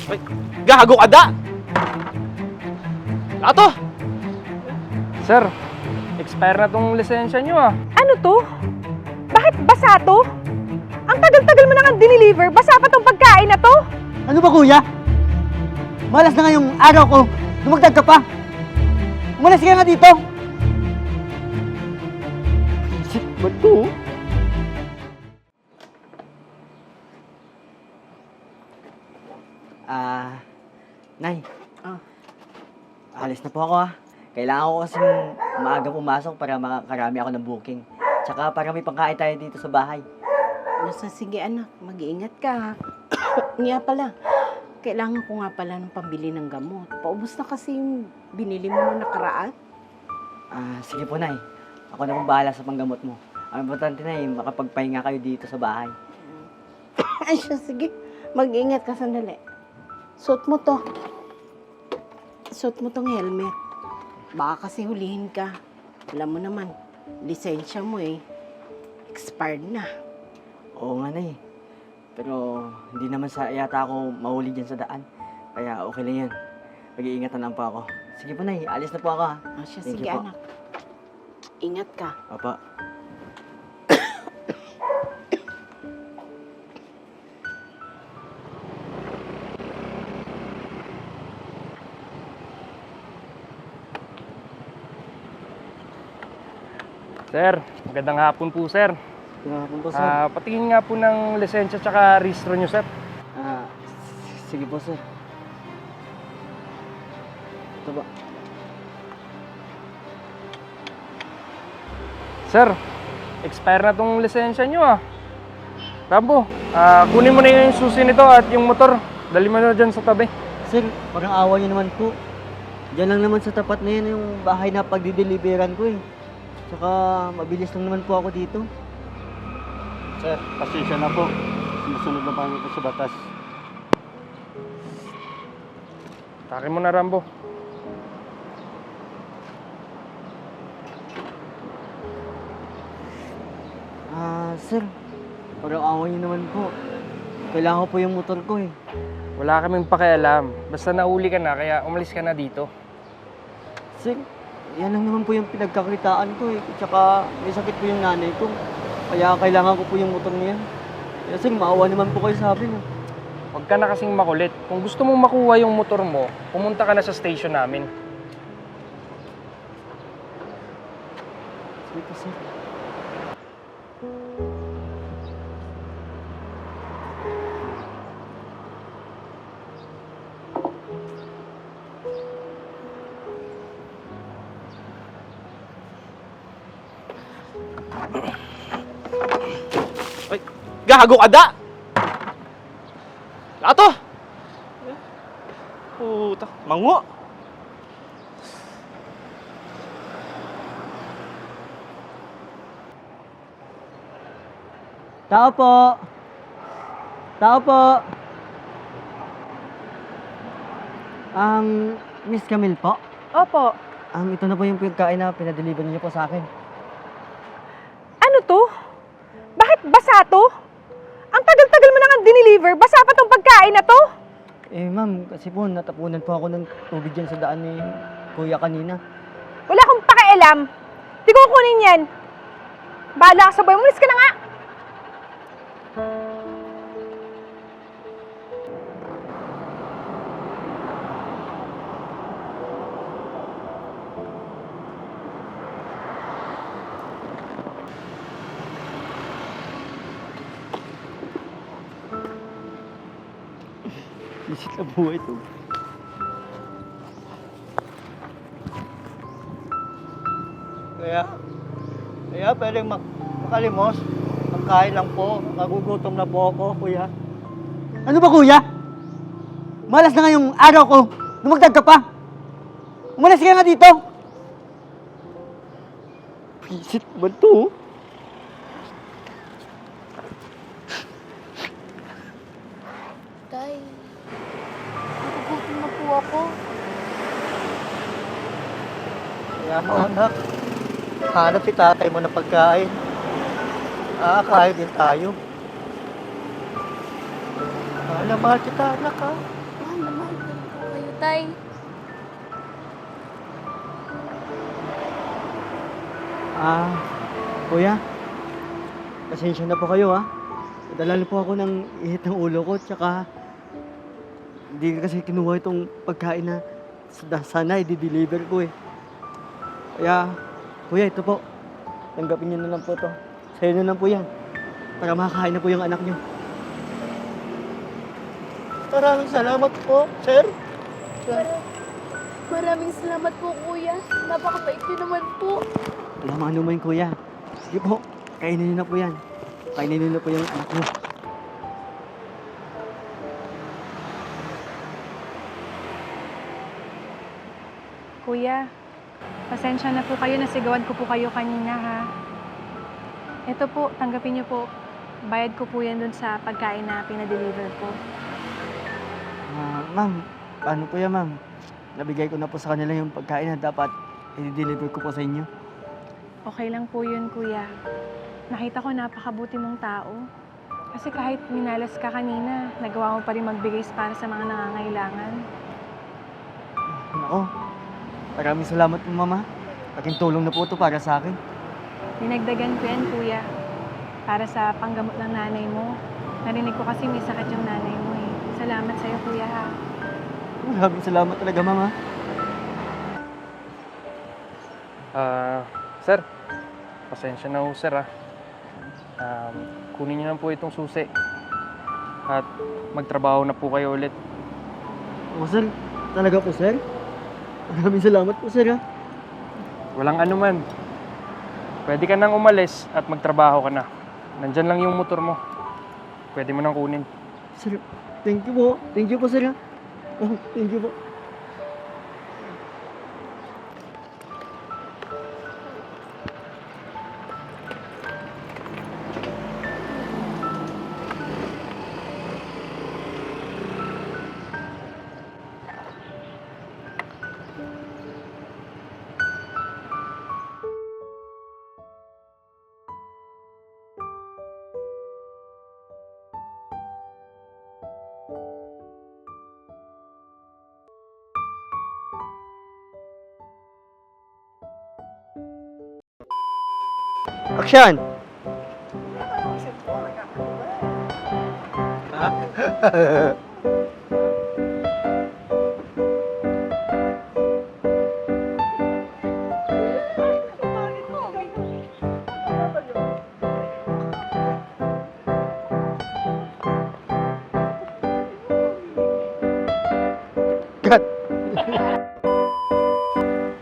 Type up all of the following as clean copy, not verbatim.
Ay, gago ka da! Lato! Sir, expire na tong lisensya nyo ah. Ano to? Bakit basa to? Ang tagal-tagal mo na nga dineliver, basa pa tong pagkain na to? Ano ba kuya? Malas na nga yung araw ko. Dumagdag ka pa. Umalis ka nga dito. Isip ba to? Nay. Alis na po ako Kailangan ko kasi maaga pumasok para makakarami ako ng booking. Tsaka para may pangkain tayo dito sa bahay. Sige anak, mag-iingat ka ha. Nga pala, kailangan ko nga pala ng pambili ng gamot. Paubos na kasi yung binili mo nung nakaraan. Sige po, Nay. Ako na pong bahala sa panggamot mo. Ang importante, Nay, makapagpahinga kayo dito sa bahay. Ay siya, sige. Mag-iingat ka sandali. Suot mo to. Suot mo tong helmet. Baka kasi hulihin ka. Alam mo naman, lisensya mo expired na. Oo nga, Nay. Pero hindi naman yata ako mahuli dyan sa daan. Kaya okay lang yan. Mag-iingatan lang po ako. Sige po, Nay. Alis na po ako Siya, Thank sige you po. anak. Ingat ka. Opo. Sir, magandang hapon po sir. Pinakapon po, sir. Patingin nga po ng lisensya tsaka rehistro nyo sir. Sige po, sir. Ito ba? Sir, expire na tong lisensya nyo ah. Rambo, kunin mo na yung susi nito at yung motor. Dali mo na dyan sa tabi. Sir, parang awa niyo naman po. Diyan lang naman sa tapat na yan yung bahay na pagdideliveran ko Tsaka mabilis lang naman po ako dito. Sir, pasensya na po. Sumusunod na pa ito sa batas. Takin mo na Rambo. Sir, parang awa niyo naman po. Kailangan ko po yung motor ko Wala kaming pakialam. Basta nauli ka na, kaya umalis ka na dito. Sir, yan lang naman po yung pinagkakitaan ko Tsaka may sakit po yung nanay ko. Kaya kailangan ko po yung motor niya. Kaya sir, maawa naman po kayo sa akin Huwag ka na kasing makulit. Kung gusto mong makuha yung motor mo, pumunta ka na sa station namin. Sige po, sir. Ay, gago ka da! Lato! Puta, mango! Tao po! Tao po! Miss Camille po? Opo. Ito na po yung pagkain na pinadeliver niyo po sa akin. Ano to? Bakit basa to? Ang tagal-tagal mo na nga dineliver, basa pa tong pagkain na to? Ma'am, kasi po natapunan po ako ng tubig dyan sa daan ni Kuya kanina. Wala akong pakialam. Di ko kukunin yan. Bahala ka sa buhay. Umalis ka na nga. Isit na buhay ito. Kaya pwedeng makalimos. Magkain lang po. Nagugutom na po ako, kuya. Ano ba, kuya? Malas na nga yung araw ko. Dumagdag ka pa. Umalis ka nga dito. Pisit ba ito? Tay, nagugutom na po ako. Kaya anak, hanap si tatay mo ng pagkain. Kain din tayo. Mahal kita, anak, ha? Mahal Tay. Kuya, pasensya na po kayo ha. Nadalala po ako ng ihit ng ulo ko, tsaka hindi kasi kinuha itong pagkain na sana i-deliver ko eh. Kaya, kuya, ito po. Tanggapin niyo na lang po ito. Sa'yo na lang po yan. Para makakain na po yung anak niyo. Maraming salamat po, sir. Maraming salamat po, kuya. Napakabait niyo naman po. Alam mo ano man, kuya. Sige po, kainin niyo na po yan. Kainin niyo na po yung anak niyo. Kuya, pasensya na po kayo, nasigawan ko po kayo kanina ha. Ito po, tanggapin niyo po. Bayad ko po yan dun sa pagkain na pinadeliver po. Ma'am, paano po yan, ma'am? Nabigay ko na po sa kanila yung pagkain na dapat i-deliver ko po sa inyo. Okay lang po yun, kuya. Nakita ko napakabuti mong tao. Kasi kahit minalas ka kanina, nagawa mo pa rin magbigay para sa mga nangangailangan. Nako, maraming salamat po, mama. Laking tulong na po ito para sa akin. Dinagdagan ko yan, kuya. Para sa panggamot ng nanay mo. Narinig ko kasi may sakit yung nanay mo eh. Salamat sa'yo, kuya ha. Maraming salamat talaga, mama. Sir, pasensya na ho, sir, ah. Kunin niyo na po itong susi. At magtrabaho na po kayo ulit. O, sir. Talaga po, sir. Maraming salamat po, sir, ha. Walang anuman. Pwede ka nang umalis at magtrabaho ka na. Nandyan lang yung motor mo. Pwede mo nang kunin. Sir, thank you po. Thank you po, sir, ha. Oh, thank you po. Action! Cut!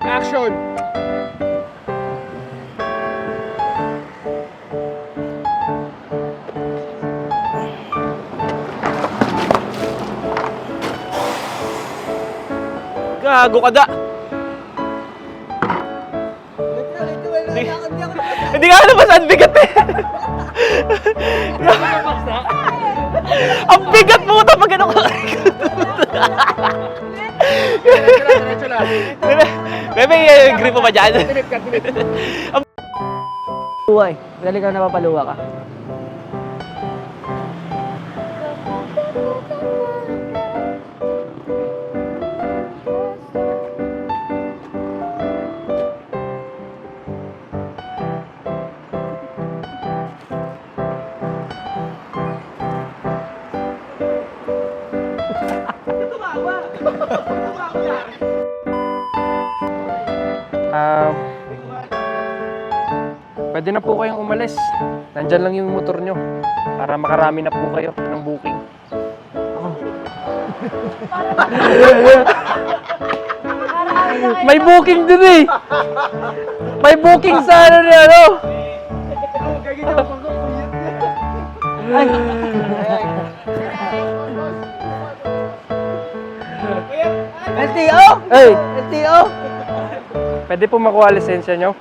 Action! Gago ka da! Hindi nga alam saan bigat eh! Ang bigat mo ito pag ano ka! Bebe, grip mo ba dyan? Uy, dali ka napapaluwa ka. Pwede na po kayong umalis. Nandyan lang yung motor nyo. Para makarami na po kayo ng booking. May booking dun eh! May booking sa ano na ano! LTO! Hey! LTO! Pwede po makuha lisensya nyo?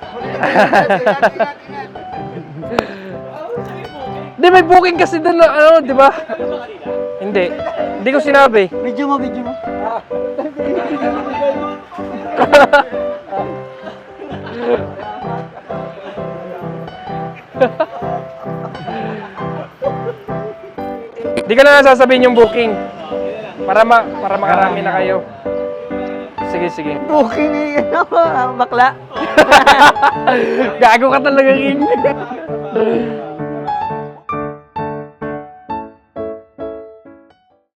Hindi, may booking kasi doon, ano, di ba? Hindi. Hindi ko sinabi. Video mo, video mo. Hindi ko na sasabihin yung booking. Para makarami na kayo. sige, sige. Booking ni, bakla. Gago ka talaga, King.